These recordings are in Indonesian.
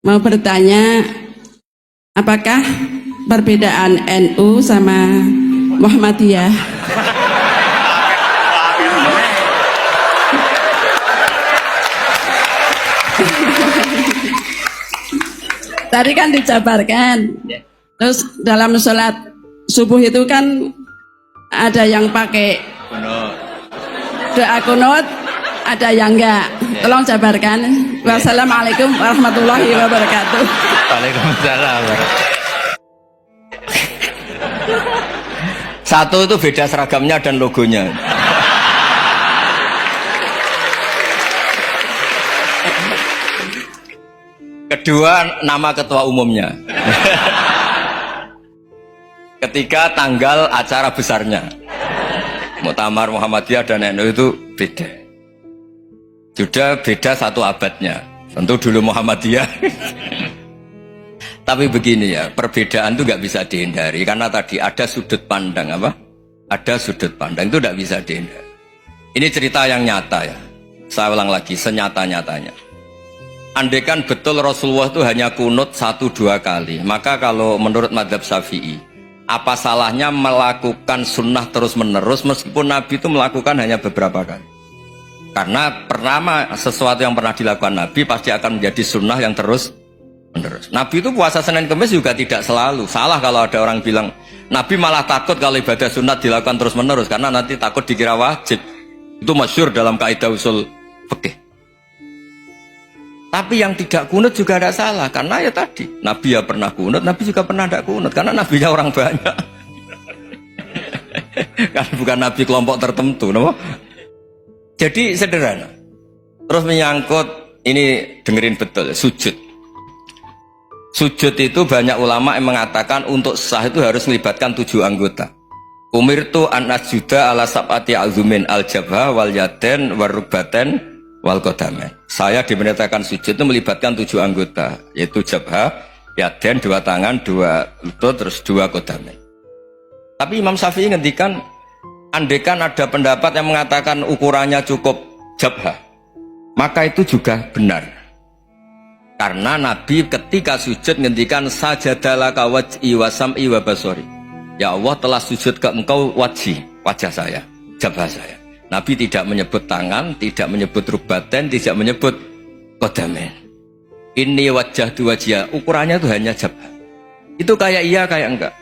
mau bertanya, apakah perbedaan NU sama Muhammadiyah? Tadi kan dijabarkan, terus dalam sholat subuh itu kan ada yang pakai doa kunut, ada yang enggak. Tolong jabarkan. Wassalamualaikum warahmatullahi wabarakatuh. Waalaikumsalam. Satu itu beda seragamnya dan logonya. Kedua, nama ketua umumnya. Ketiga, tanggal acara besarnya. Muktamar Muhammadiyah dan NU itu beda. Sudah beda satu abadnya. Tentu dulu Muhammadiyah. Tapi begini ya, perbedaan itu nggak bisa dihindari. Karena tadi ada sudut pandang apa? Ada sudut pandang itu nggak bisa dihindari. Ini cerita yang nyata ya. Saya ulang lagi, senyata-nyatanya. Andaikan betul Rasulullah itu hanya kunut 1-2 kali, maka kalau menurut mazhab Syafi'i, apa salahnya melakukan sunnah terus-menerus meskipun Nabi itu melakukan hanya beberapa kali? Karena pertama, sesuatu yang pernah dilakukan Nabi pasti akan menjadi sunnah yang terus-menerus. Nabi itu puasa Senin Kamis juga tidak selalu. Salah kalau ada orang bilang, Nabi malah takut kalau ibadah sunnah dilakukan terus-menerus, karena nanti takut dikira wajib. Itu masyhur dalam kaidah usul fikih. Tapi yang tidak kunut juga tidak salah, karena ya tadi Nabi ya pernah kunut, Nabi juga pernah tidak kunut, karena Nabinya orang banyak. Kan bukan Nabi kelompok tertentu, no? Jadi sederhana. Terus menyangkut ini, dengerin betul, sujud. Sujud itu banyak ulama yang mengatakan untuk sah itu harus melibatkan 7 anggota. Umirtu an asjuda ala sab'ati azumin al-jabha wal yaden warrubaten wal qadamen. Saya diperintahkan sujud itu melibatkan 7 anggota, yaitu jabha, yaden 2 tangan, 2 lutut, terus 2 qadamen. Tapi Imam Syafi'i ngendikan, andaikan ada pendapat yang mengatakan ukurannya cukup jabha, maka itu juga benar. Karena Nabi ketika sujud ngendikan sajadalaka waj'i wa sam'i wa basori. Ya Allah telah sujud ke engkau wajah saya, jabha saya. Nabi tidak menyebut tangan, tidak menyebut rubaten, tidak menyebut qadamen. Ini wajah dua wajah, ukurannya itu hanya jabha. Itu kayak iya kayak enggak.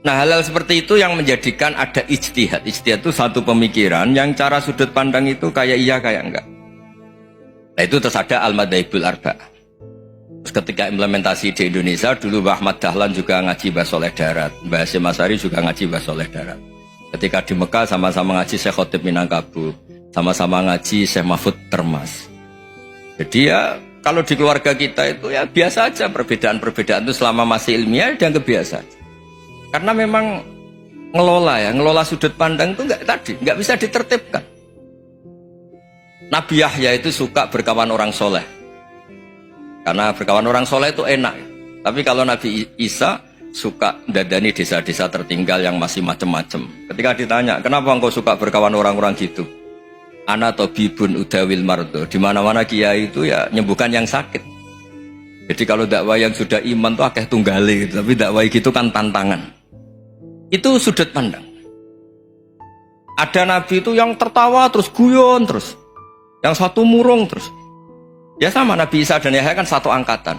Nah, hal-hal seperti itu yang menjadikan ada ijtihad. Ijtihad itu satu pemikiran yang cara sudut pandang itu kayak iya kayak enggak. Nah, itu terus ada al-madhaibul arba'ah. Terus ketika implementasi di Indonesia, dulu Mbah Ahmad Dahlan juga ngaji Bahasa Soleh Darat, Mbah Hasyim Asy'ari juga ngaji Bahasa Soleh Darat. Ketika di Mekah sama-sama ngaji Syekh Khotib Minangkabau, sama-sama ngaji Syekh Mahfud Termas. Jadi ya kalau di keluarga kita itu ya biasa aja, perbedaan-perbedaan itu selama masih ilmiah dianggap biasa. Karena memang ngelola sudut pandang itu nggak bisa ditertibkan. Nabi Yahya itu suka berkawan orang soleh, karena berkawan orang soleh itu enak. Tapi kalau Nabi Isa suka dadani desa-desa tertinggal yang masih macem-macem. Ketika ditanya, kenapa engkau suka berkawan orang-orang gitu? Ana tabibun udawil mardo. Di mana-mana kiai itu ya nyembuhkan yang sakit. Jadi kalau dakwah yang sudah iman tuh akeh tunggale gitu. Tapi dakwah gitu kan tantangan. Itu sudut pandang. Ada nabi itu yang tertawa terus guyon terus. Yang satu murung terus. Ya sama Nabi Isa dan Yahya kan satu angkatan.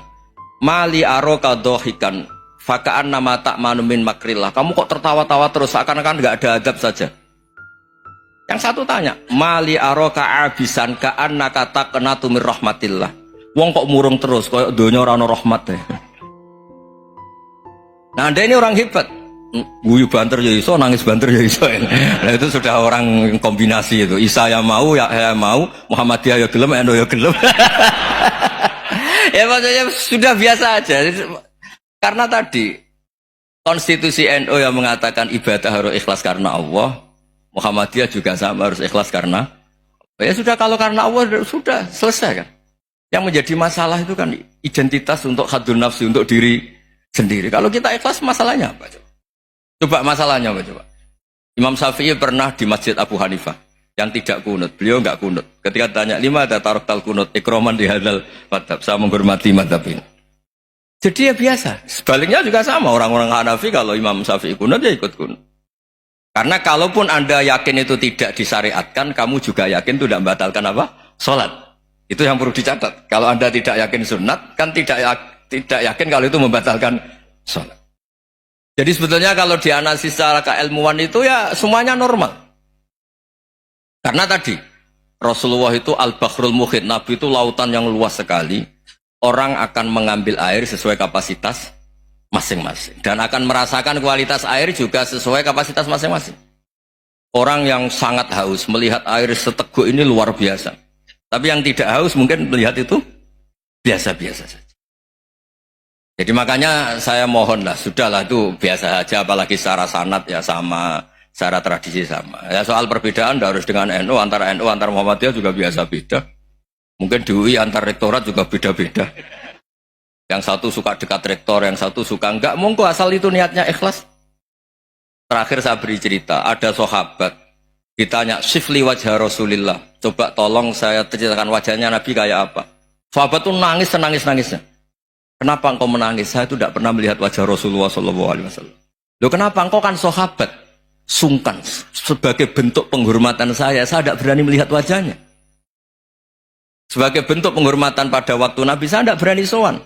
Mali aroka dohikan fakaan nama tak manumin makrillah. Kamu kok tertawa-tawa terus seakan-akan nggak ada adab saja. Yang satu tanya, mali aroka abisan kaan nakata kenatu mir rahmatillah. Wong kok murung terus, kok donya ora ono rahmat ya. Nah, Anda ini orang hebat. Guyu banter ya iso, nangis banter ya iso. Nah, itu sudah orang kombinasi itu. Isa ya mau, ya mau, Muhammadiyah ya gelem, NU ya gelem. Ya maksudnya sudah biasa aja. Karena tadi konstitusi NU yang mengatakan ibadah harus ikhlas karena Allah, Muhammadiyah juga sama harus ikhlas karena ya sudah, kalau karena Allah sudah selesai kan. Yang menjadi masalah itu kan identitas untuk hadun nafsi, untuk diri sendiri. Kalau kita ikhlas, masalahnya apa? Coba masalahnya apa coba? Imam Syafi'i pernah di Masjid Abu Hanifah yang tidak kunut, beliau nggak kunut. Ketika tanya, lima ada tarok tal kunut, ikroman di hadal madhab. Saya menghormati madhab ini. Jadi ya biasa. Sebaliknya juga sama. Orang-orang Hanafi kalau Imam Syafi'i kunut, ya ikut kunut. Karena kalaupun Anda yakin itu tidak disyariatkan, kamu juga yakin itu tidak membatalkan apa? Sholat. Itu yang perlu dicatat. Kalau Anda tidak yakin sunat, kan tidak yakin kalau itu membatalkan sholat. Jadi sebetulnya kalau dianalisis secara keilmuan itu ya semuanya normal. Karena tadi Rasulullah itu al-bahrul muhit, Nabi itu lautan yang luas sekali. Orang akan mengambil air sesuai kapasitas masing-masing dan akan merasakan kualitas air juga sesuai kapasitas masing-masing. Orang yang sangat haus melihat air seteguk ini luar biasa. Tapi yang tidak haus mungkin melihat itu biasa-biasa saja. Jadi makanya saya mohonlah, sudahlah itu biasa saja, apalagi secara sanad ya sama, secara tradisi sama. Ya soal perbedaan harus dengan NU, antara Muhammadiyah juga biasa beda. Mungkin di UI antar rektorat juga beda-beda. Yang satu suka dekat rektor, yang satu suka enggak. Monggo asal itu niatnya ikhlas. Terakhir saya beri cerita, ada sahabat ditanya, "Sifli wajah Rasulillah." Coba tolong saya ceritakan wajahnya Nabi kayak apa. Sahabat itu nangis senangis-nangisnya. Kenapa engkau menangis? Saya itu tidak pernah melihat wajah Rasulullah SAW. Loh kenapa? Engkau kan sahabat. Sungkan. Sebagai bentuk penghormatan saya tidak berani melihat wajahnya. Sebagai bentuk penghormatan pada waktu Nabi, saya tidak berani sowan.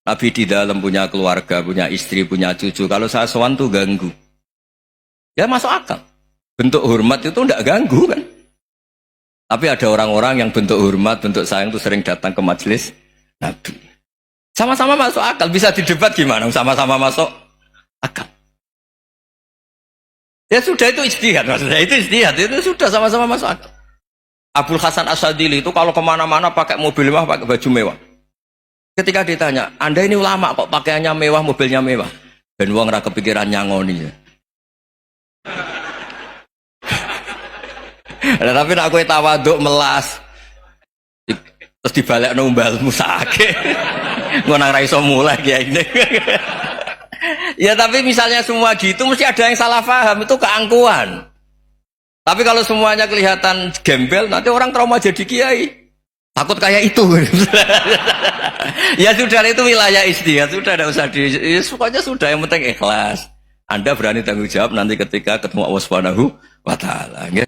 Nabi di dalam punya keluarga, punya istri, punya cucu. Kalau saya sowan tuh ganggu. Ya masuk akal. Bentuk hormat itu tidak ganggu kan. Tapi ada orang-orang yang bentuk hormat, bentuk sayang itu sering datang ke majelis Nabi. Sama-sama masuk akal, bisa didebat gimana? Sama-sama masuk akal. Ya sudah itu ijtihad, maksudnya itu ijtihad, itu sudah sama-sama masuk akal. Abul Hasan Asyadili itu kalau kemana-mana pakai mobil mewah, pakai baju mewah. Ketika ditanya, Anda ini ulama kok pakaiannya mewah, mobilnya mewah? Ben wong ra kepikiran nyangoni. Nah, tapi nak kowe tawaduk melas. Terus dibalik numbalmu sakit. Ngonang ra iso mulai kayak ini. Ya tapi misalnya semua gitu mesti ada yang salah paham, itu keangkuhan. Tapi kalau semuanya kelihatan gembel, nanti orang trauma jadi kiai. Takut kayak itu. Ya sudah, itu wilayah ijtihad, sudah tidak usah ya, pokoknya sudah, yang penting ikhlas. Anda berani tanggung jawab nanti ketika ketemu Allah Subhanahu wa taala.